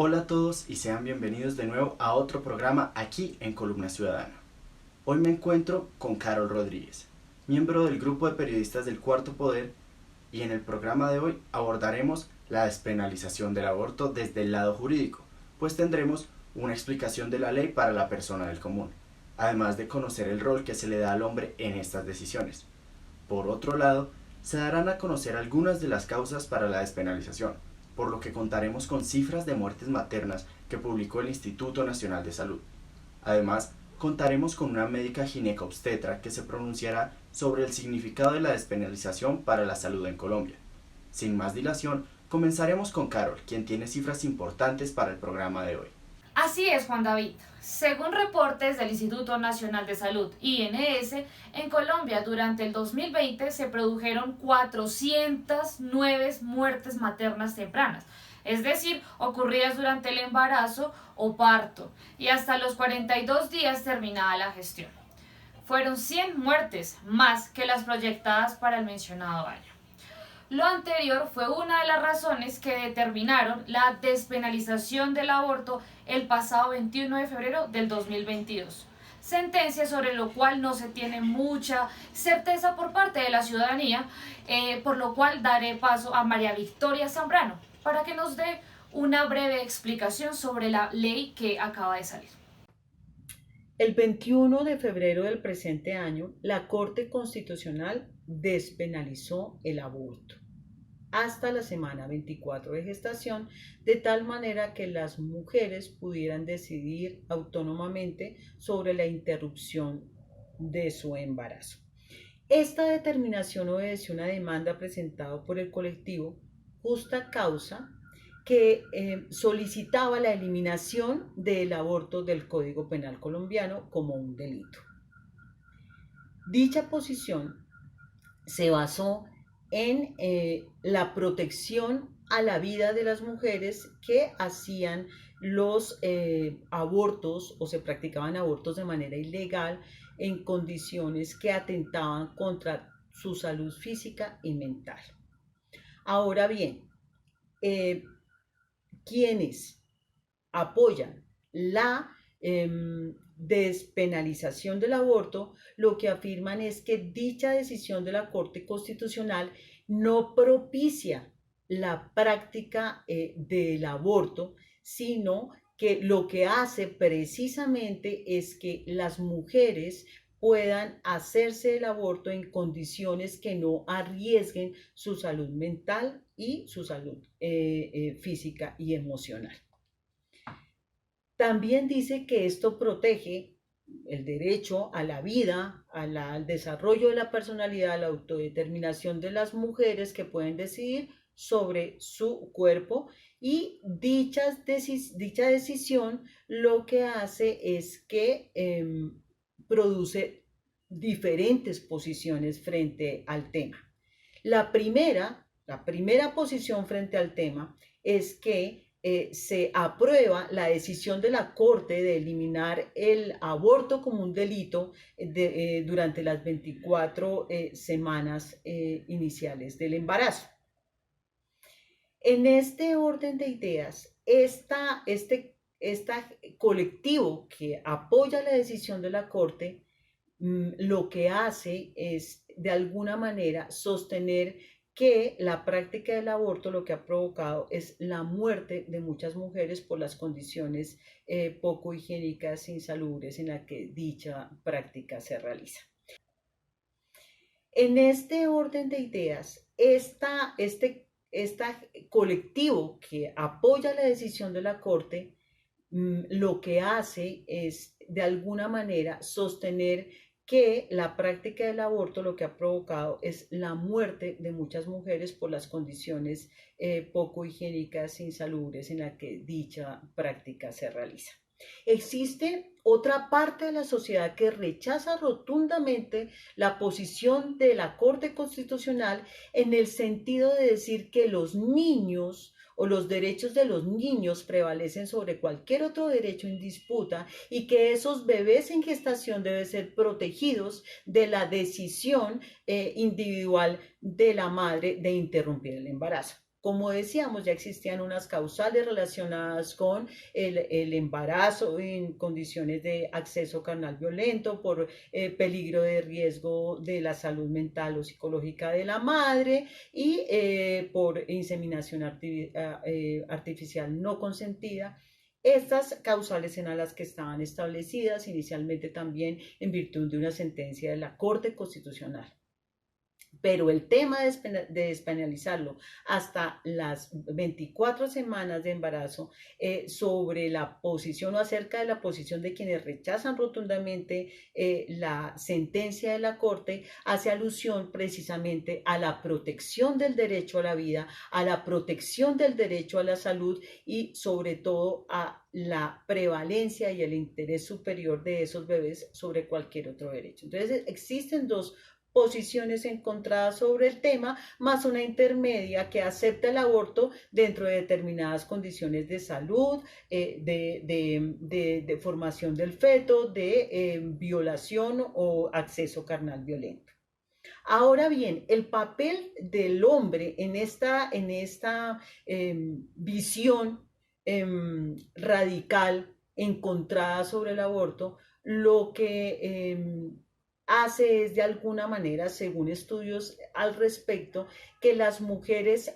Hola a todos y sean bienvenidos de nuevo a otro programa aquí en Columna Ciudadana. Hoy me encuentro con Carol Rodríguez, miembro del grupo de periodistas del Cuarto Poder, y en el programa de hoy abordaremos la despenalización del aborto desde el lado jurídico, pues tendremos una explicación de la ley para la persona del común, además de conocer el rol que se le da al hombre en estas decisiones. Por otro lado, se darán a conocer algunas de las causas para la despenalización, por lo que contaremos con cifras de muertes maternas que publicó el Instituto Nacional de Salud. Además, contaremos con una médica ginecobstetra que se pronunciará sobre el significado de la despenalización para la salud en Colombia. Sin más dilación, comenzaremos con Carol, quien tiene cifras importantes para el programa de hoy. Así es, Juan David. Según reportes del Instituto Nacional de Salud, INS, en Colombia durante el 2020 se produjeron 409 muertes maternas tempranas, es decir, ocurridas durante el embarazo o parto, y hasta los 42 días terminada la gestión. Fueron 100 muertes más que las proyectadas para el mencionado año. Lo anterior fue una de las razones que determinaron la despenalización del aborto el pasado 21 de febrero del 2022. Sentencia sobre lo cual no se tiene mucha certeza por parte de la ciudadanía, por lo cual daré paso a María Victoria Zambrano para que nos dé una breve explicación sobre la ley que acaba de salir. El 21 de febrero del presente año, la Corte Constitucional despenalizó el aborto hasta la semana 24 de gestación, de tal manera que las mujeres pudieran decidir autónomamente sobre la interrupción de su embarazo. Esta determinación obedeció una demanda presentada por el colectivo Justa Causa, que solicitaba la eliminación del aborto del Código Penal colombiano como un delito. Dicha posición se basó en la protección a la vida de las mujeres que hacían los abortos o se practicaban abortos de manera ilegal en condiciones que atentaban contra su salud física y mental. Ahora bien, quienes apoyan la despenalización del aborto, lo que afirman es que dicha decisión de la Corte Constitucional no propicia la práctica del aborto, sino que lo que hace precisamente es que las mujeres puedan hacerse el aborto en condiciones que no arriesguen su salud mental y su salud física y emocional. También dice que esto protege el derecho a la vida, al desarrollo de la personalidad, a la autodeterminación de las mujeres que pueden decidir sobre su cuerpo, y dicha decisión lo que hace es que produce diferentes posiciones frente al tema. La primera posición frente al tema es que se aprueba la decisión de la Corte de eliminar el aborto como un delito durante las 24 semanas iniciales del embarazo. En este orden de ideas, este colectivo que apoya la decisión de la Corte lo que hace es, de alguna manera, sostener que la práctica del aborto lo que ha provocado es la muerte de muchas mujeres por las condiciones poco higiénicas, insalubres en las que dicha práctica se realiza. En este orden de ideas, este colectivo que apoya la decisión de la Corte lo que hace es, de alguna manera, sostener que la práctica del aborto lo que ha provocado es la muerte de muchas mujeres por las condiciones poco higiénicas, insalubres en las que dicha práctica se realiza. Existe otra parte de la sociedad que rechaza rotundamente la posición de la Corte Constitucional en el sentido de decir que los niños o los derechos de los niños prevalecen sobre cualquier otro derecho en disputa y que esos bebés en gestación deben ser protegidos de la decisión individual de la madre de interrumpir el embarazo. Como decíamos, ya existían unas causales relacionadas con el embarazo en condiciones de acceso carnal violento, por peligro de riesgo de la salud mental o psicológica de la madre y por inseminación artificial no consentida. Estas causales eran las que estaban establecidas inicialmente también en virtud de una sentencia de la Corte Constitucional. Pero el tema de despenalizarlo hasta las 24 semanas de embarazo, sobre la posición o acerca de la posición de quienes rechazan rotundamente la sentencia de la Corte, hace alusión precisamente a la protección del derecho a la vida, a la protección del derecho a la salud y sobre todo a la prevalencia y el interés superior de esos bebés sobre cualquier otro derecho. Entonces existen dos posiciones encontradas sobre el tema, más una intermedia que acepta el aborto dentro de determinadas condiciones de salud, de formación del feto, de violación o acceso carnal violento. Ahora bien, el papel del hombre en esta visión radical encontrada sobre el aborto, lo que hace es de alguna manera, según estudios al respecto, que las mujeres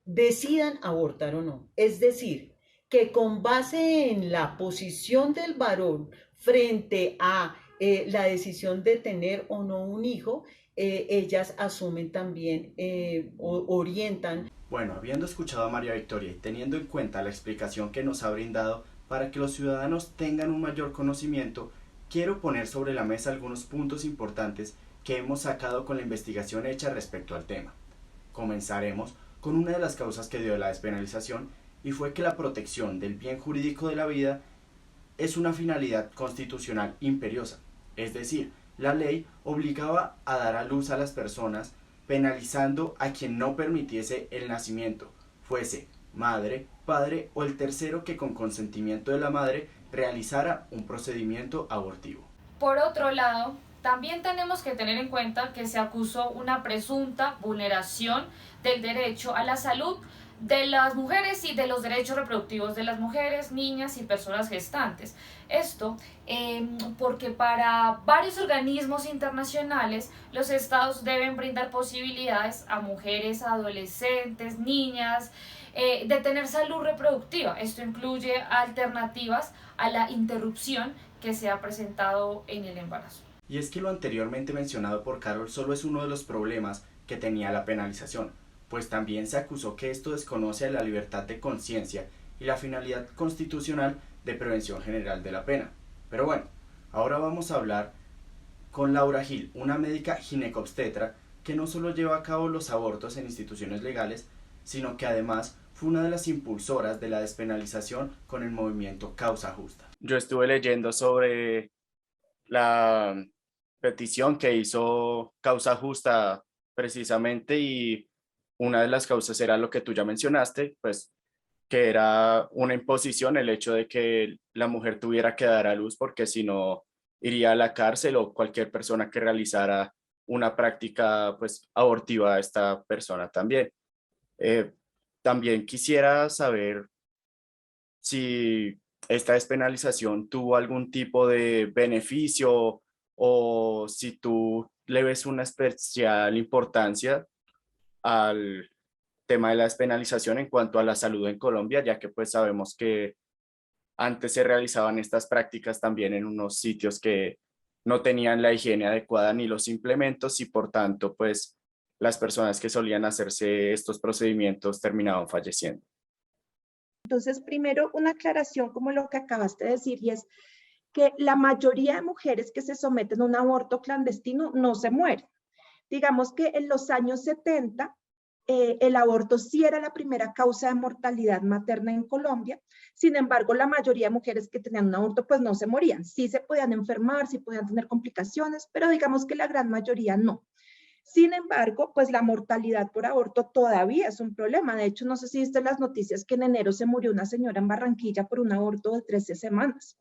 decidan abortar o no. Es decir, que con base en la posición del varón frente a la decisión de tener o no un hijo, ellas asumen también, orientan. Bueno, habiendo escuchado a María Victoria y teniendo en cuenta la explicación que nos ha brindado para que los ciudadanos tengan un mayor conocimiento, quiero poner sobre la mesa algunos puntos importantes que hemos sacado con la investigación hecha respecto al tema. Comenzaremos con una de las causas que dio la despenalización y fue que la protección del bien jurídico de la vida es una finalidad constitucional imperiosa, es decir, la ley obligaba a dar a luz a las personas penalizando a quien no permitiese el nacimiento, fuese madre, padre o el tercero que con consentimiento de la madre realizara un procedimiento abortivo. Por otro lado, también tenemos que tener en cuenta que se acusó una presunta vulneración del derecho a la salud de las mujeres y de los derechos reproductivos de las mujeres, niñas y personas gestantes. Esto porque para varios organismos internacionales los estados deben brindar posibilidades a mujeres, adolescentes, niñas, de tener salud reproductiva. Esto incluye alternativas a la interrupción que se ha presentado en el embarazo. Y es que lo anteriormente mencionado por Carol solo es uno de los problemas que tenía la penalización, pues también se acusó que esto desconoce la libertad de conciencia y la finalidad constitucional de prevención general de la pena. Pero bueno, ahora vamos a hablar con Laura Gil, una médica ginecobstetra que no solo lleva a cabo los abortos en instituciones legales, sino que además fue una de las impulsoras de la despenalización con el movimiento Causa Justa. Yo estuve leyendo sobre la petición que hizo Causa Justa precisamente y una de las causas era lo que tú ya mencionaste, pues que era una imposición el hecho de que la mujer tuviera que dar a luz porque si no iría a la cárcel o cualquier persona que realizara una práctica pues abortiva a esta persona también. También quisiera saber si esta despenalización tuvo algún tipo de beneficio o si tú le ves una especial importancia al tema de la despenalización en cuanto a la salud en Colombia, ya que pues sabemos que antes se realizaban estas prácticas también en unos sitios que no tenían la higiene adecuada ni los implementos y por tanto pues las personas que solían hacerse estos procedimientos terminaban falleciendo. Entonces, primero, una aclaración como lo que acabaste de decir, y es que la mayoría de mujeres que se someten a un aborto clandestino no se mueren. Digamos que en los años 70, el aborto sí era la primera causa de mortalidad materna en Colombia. Sin embargo, la mayoría de mujeres que tenían un aborto pues no se morían. Sí se podían enfermar, sí podían tener complicaciones, pero digamos que la gran mayoría no. Sin embargo, pues la mortalidad por aborto todavía es un problema. De hecho, no sé si viste las noticias que en enero se murió una señora en Barranquilla por un aborto de 13 semanas,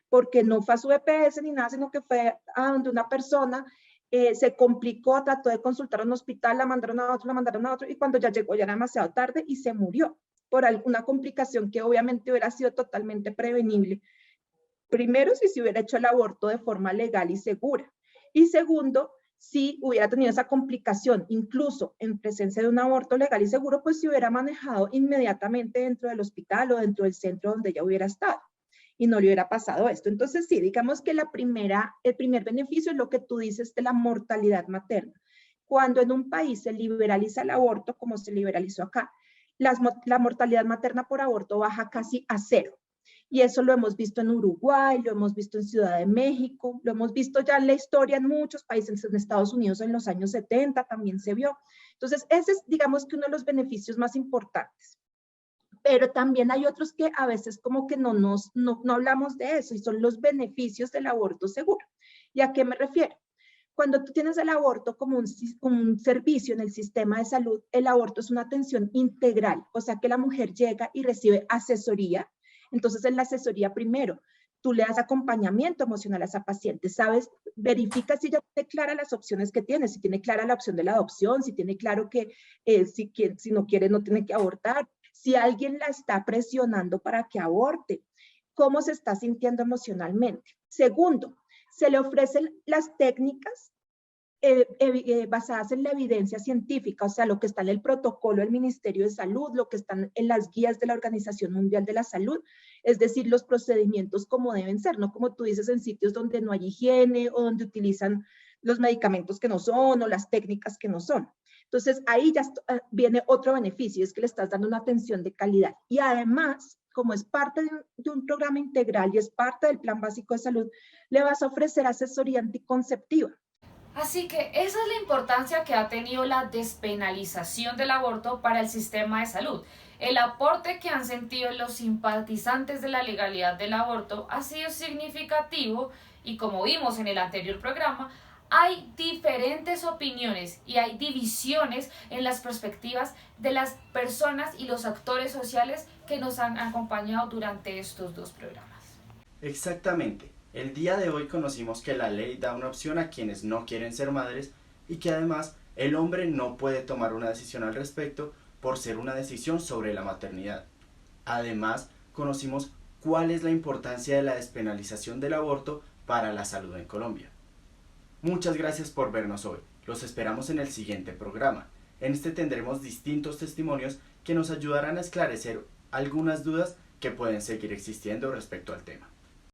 porque no fue a su EPS ni nada, sino que fue a donde una persona se complicó, trató de consultar a un hospital, la mandaron a otro, y cuando ya llegó ya era demasiado tarde y se murió por alguna complicación que obviamente hubiera sido totalmente prevenible. Primero, si se hubiera hecho el aborto de forma legal y segura. Y segundo, si hubiera tenido esa complicación, incluso en presencia de un aborto legal y seguro, pues se hubiera manejado inmediatamente dentro del hospital o dentro del centro donde ella hubiera estado y no le hubiera pasado esto. Entonces, sí, digamos que el primer beneficio es lo que tú dices de la mortalidad materna. Cuando en un país se liberaliza el aborto, como se liberalizó acá, la mortalidad materna por aborto baja casi a cero. Y eso lo hemos visto en Uruguay, lo hemos visto en Ciudad de México, lo hemos visto ya en la historia en muchos países, en Estados Unidos en los años 70 también se vio. Entonces, ese es, digamos que uno de los beneficios más importantes. Pero también hay otros que a veces como que no hablamos de eso, y son los beneficios del aborto seguro. ¿Y a qué me refiero? Cuando tú tienes el aborto como un servicio en el sistema de salud, el aborto es una atención integral, o sea que la mujer llega y recibe asesoría. Entonces, en la asesoría primero, tú le das acompañamiento emocional a esa paciente, ¿sabes? Verifica si ella tiene clara las opciones que tiene, si tiene clara la opción de la adopción, si tiene claro que si no quiere no tiene que abortar, si alguien la está presionando para que aborte, cómo se está sintiendo emocionalmente. Segundo, se le ofrecen las técnicas basadas en la evidencia científica, o sea, lo que está en el protocolo del Ministerio de Salud, lo que están en las guías de la Organización Mundial de la Salud, es decir, los procedimientos como deben ser, no como tú dices en sitios donde no hay higiene o donde utilizan los medicamentos que no son o las técnicas que no son. Entonces, ahí ya viene otro beneficio, es que le estás dando una atención de calidad. Y además, como es parte de un programa integral y es parte del Plan Básico de Salud, le vas a ofrecer asesoría anticonceptiva. Así que esa es la importancia que ha tenido la despenalización del aborto para el sistema de salud. El aporte que han sentido los simpatizantes de la legalidad del aborto ha sido significativo y, como vimos en el anterior programa, hay diferentes opiniones y hay divisiones en las perspectivas de las personas y los actores sociales que nos han acompañado durante estos dos programas. Exactamente. El día de hoy conocimos que la ley da una opción a quienes no quieren ser madres y que además el hombre no puede tomar una decisión al respecto por ser una decisión sobre la maternidad. Además, conocimos cuál es la importancia de la despenalización del aborto para la salud en Colombia. Muchas gracias por vernos hoy. Los esperamos en el siguiente programa. En este tendremos distintos testimonios que nos ayudarán a esclarecer algunas dudas que pueden seguir existiendo respecto al tema.